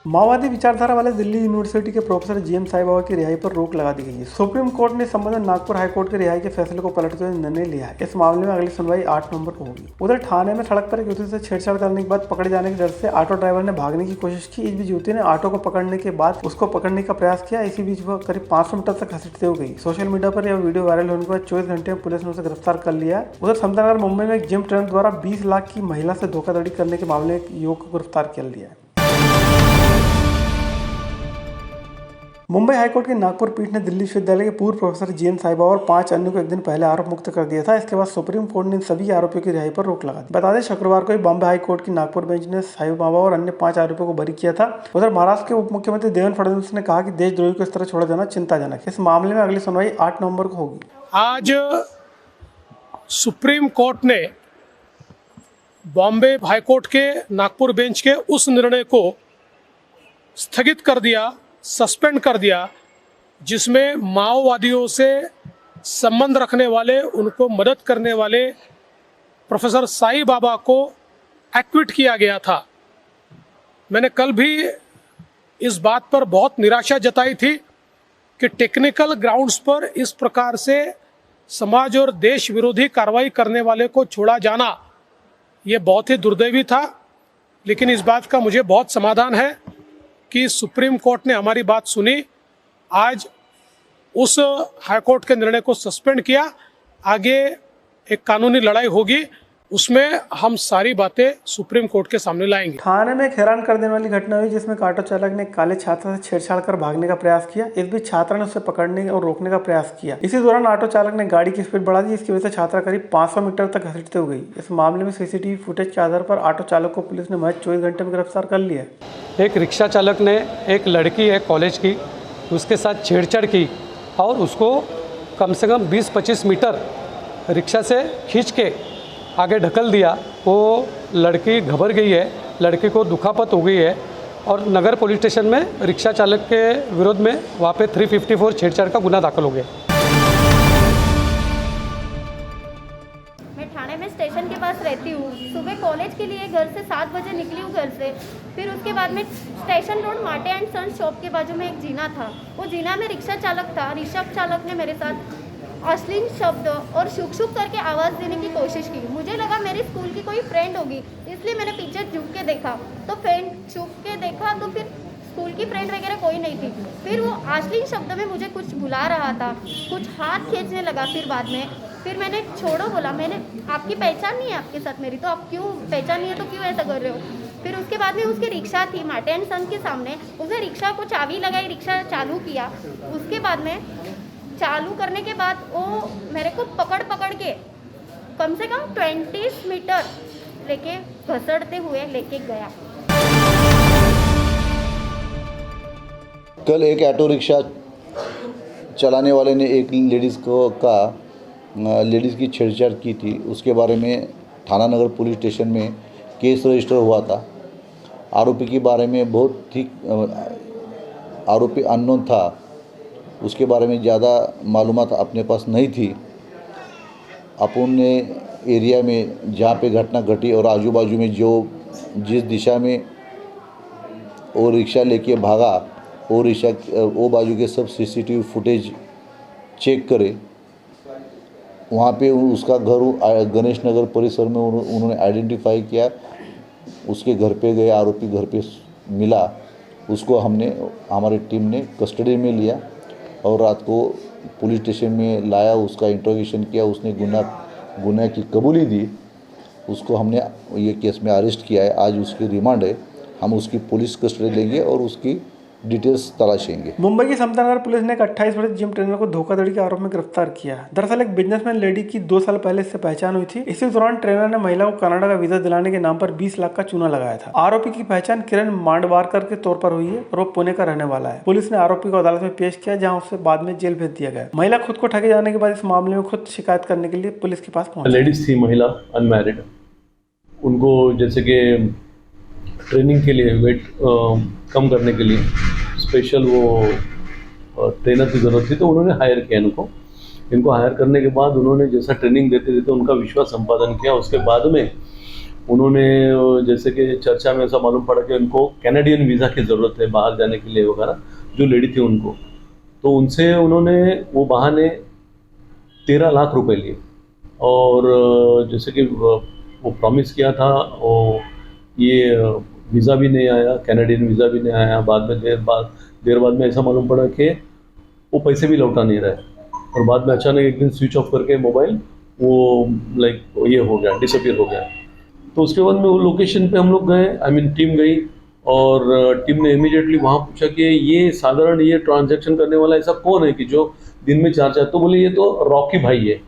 माओवादी विचारधारा वाले दिल्ली यूनिवर्सिटी के प्रोफेसर जीएम साई बाबा की रिहाई पर रोक लगा दी गई है। सुप्रीम कोर्ट ने संबंध में नागपुर हाईकोर्ट के रिहाई के फैसले को पलटते हुए निर्णय लिया है। इस मामले में अगली सुनवाई 8 नवंबर को होगी। उधर ठाणे में सड़क पर एक युवती से छेड़छाड़ करने के बाद पकड़े जाने के डर से ऑटो ड्राइवर ने भागने की कोशिश की। इस बीच युवती ने ऑटो को पकड़ने के बाद उसको पकड़ने का प्रयास किया। इसी बीच वह करीब 500 मीटर तक घसीटते हुए गई। सोशल मीडिया पर यह वीडियो वायरल होने के बाद 24 घंटे में पुलिस ने उसे गिरफ्तार कर लिया। उधर समतानगर मुंबई में एक जिम ट्रेनर द्वारा 20 लाख की महिला से धोखाधड़ी करने के मामले में एक युवक को गिरफ्तार कर लिया है। मुंबई हाईकोर्ट की नागपुर पीठ ने दिल्ली विश्वविद्यालय के पूर्व प्रोफेसर जीएम साई बाबा और 5 अन्यों को एक दिन पहले आरोप मुक्त कर दिया था। इसके बाद सुप्रीम कोर्ट ने इन सभी आरोपियों की रिहाई पर रोक लगा दी। बता दें, शुक्रवार को बॉम्बे हाईकोर्ट की नागपुर बेंच ने साई बाबा और अन्य 5 आरोपियों को बरी किया था। उधर महाराष्ट्र के उप मुख्यमंत्री देवेंद्र फडणवीस ने कहा कि देशद्रोही को इस तरह छोड़ा जाना चिंताजनक है। इस मामले में अगली सुनवाई 8 नवंबर को होगी। आज सुप्रीम कोर्ट ने बॉम्बे हाईकोर्ट के नागपुर बेंच के उस निर्णय को स्थगित कर दिया, सस्पेंड कर दिया, जिसमें माओवादियों से संबंध रखने वाले, उनको मदद करने वाले प्रोफेसर साई बाबा को एक्विट किया गया था। मैंने कल भी इस बात पर बहुत निराशा जताई थी कि टेक्निकल ग्राउंड्स पर इस प्रकार से समाज और देश विरोधी कार्रवाई करने वाले को छोड़ा जाना ये बहुत ही दुर्दैवी था। लेकिन इस बात का मुझे बहुत समाधान है कि सुप्रीम कोर्ट ने हमारी बात सुनी। आज उस हाईकोर्ट के निर्णय को सस्पेंड किया। आगे एक कानूनी लड़ाई होगी, उसमें हम सारी बातें सुप्रीम कोर्ट के सामने लाएंगे। ठाणे में एक हैरान कर देने वाली घटना हुई, जिसमें एक ऑटो चालक ने काले छात्र से छेड़छाड़ कर भागने का प्रयास किया। इस बीच छात्रा ने उसे पकड़ने और रोकने का प्रयास किया। इसी दौरान ऑटो चालक ने गाड़ी की स्पीड बढ़ा दी। इसकी वजह से छात्रा करीब 500 मीटर तक घसीटते हुए गई। इस मामले में सीसीटीवी फुटेज के आधार पर ऑटो चालक को पुलिस ने महज 24 घंटे में गिरफ्तार कर लिया। एक रिक्शा चालक ने एक लड़की है कॉलेज की, उसके साथ छेड़छाड़ की और उसको कम से कम 20-25 मीटर रिक्शा से खींच के आगे ढकल दिया। वो लड़की घबरा गई है, लड़की को दुखापत हो गई है और नगर पुलिस स्टेशन में रिक्शा चालक के विरोध में वहाँ पे 354 छेड़छाड़ का गुना दाखिल हो गया। मैं ठाणे में स्टेशन के पास रहती हूँ। सुबह कॉलेज के लिए घर से 7 बजे निकली हूँ घर से। फिर उसके बाद में स्टेशन रोड माटे एंड सन शॉप के बाजू में एक जीना था। वो जीना में रिक्शा चालक था। रिक्शा चालक ने मेरे साथ अश्लील शब्द और शुक शुक करके आवाज़ देने की कोशिश की। मुझे लगा मेरी स्कूल की कोई फ्रेंड होगी, इसलिए मैंने पीछे झुक के देखा तो तो फिर स्कूल की फ्रेंड वगैरह कोई नहीं थी। फिर वो अश्लील शब्द में मुझे कुछ बुला रहा था, कुछ हाथ खींचने लगा। फिर मैंने छोड़ो बोला। मैंने आपकी पहचान नहीं है आपके साथ मेरी, तो आप क्यों पहचान नहीं है तो क्यों ऐसा कर रहे हो। फिर उसके बाद में उसकी रिक्शा थी माटे एंड सन के सामने, उसने रिक्शा को चाबी लगाई, रिक्शा चालू किया। उसके बाद में चालू करने के बाद वो मेरे को पकड़ के कम से कम 20 मीटर लेके घसड़ते हुए लेके गया। कल एक ऑटो रिक्शा चलाने वाले ने एक लेडीज़ की छेड़छाड़ की थी। उसके बारे में थाना नगर पुलिस स्टेशन में केस रजिस्टर हुआ था। आरोपी के बारे में आरोपी अननोन था, उसके बारे में ज़्यादा मालूमात अपने पास नहीं थी। अपन ने एरिया में जहाँ पे घटना घटी और आजू बाजू में जिस दिशा में वो रिक्शा लेके भागा, वो बाजू के सब सीसीटीवी फुटेज चेक करे। वहाँ पे उसका घर गणेश नगर परिसर में उन्होंने आइडेंटिफाई किया। उसके घर पे गए, आरोपी घर पे मिला। उसको हमारी टीम ने कस्टडी में लिया और रात को पुलिस स्टेशन में लाया। उसका इंट्रोगेशन किया, उसने गुनाह की कबूली दी। उसको हमने ये केस में अरेस्ट किया है। आज उसकी रिमांड है। हम उसकी पुलिस कस्टडी लेंगे और उसकी डिटेल्स तलाशेंगे। मुंबई की समतानगर पुलिस ने एक 28 वर्षीय जिम ट्रेनर को धोखाधड़ी के आरोप में गिरफ्तार किया। दरअसल एक बिजनेसमैन लेडी की 2 साल पहले इससे पहचान हुई थी। इसी दौरान ट्रेनर ने महिला को कनाडा का वीजा दिलाने के नाम पर 20 लाख का चूना लगाया था। आरोपी की पहचान किरण मांडवारकर के तौर पर हुई है और वो पुणे का रहने वाला है। पुलिस ने आरोपी को अदालत में पेश किया, जहाँ उसे बाद में जेल भेज दिया गया। महिला खुद को ठगे जाने के बाद इस मामले में खुद शिकायत करने के लिए पुलिस के पास पहुंची। लेडीज थी, महिला अनमैरिड, उनको जैसे कि ट्रेनिंग के लिए वेट कम करने के लिए स्पेशल वो ट्रेनर की ज़रूरत थी, तो उन्होंने हायर किया इनको हायर करने के बाद उन्होंने जैसा ट्रेनिंग देते देते उनका विश्वास संपादन किया। उसके बाद में उन्होंने जैसे कि चर्चा में ऐसा मालूम पड़ा कि उनको कैनेडियन वीज़ा की ज़रूरत है बाहर जाने के लिए वगैरह, जो लेडी थी उनको, तो उनसे उन्होंने वो बहाने 13 लाख रुपए लिए। और जैसे कि वो प्रॉमिस किया था, वो ये वीज़ा भी नहीं आया, कैनेडियन वीज़ा भी नहीं आया। बाद में देर बाद में ऐसा मालूम पड़ा कि वो पैसे भी लौटा नहीं रहे, और बाद में अचानक एक दिन स्विच ऑफ करके मोबाइल वो लाइक ये हो गया, डिसअपीयर हो गया। तो उसके बाद में वो लोकेशन पे हम लोग गए, टीम गई, और टीम ने इमीडिएटली वहाँ पूछा कि ये साधारण ये ट्रांजैक्शन करने वाला ऐसा कौन है कि जो दिन में 4-4, तो बोले ये तो रॉकी भाई है।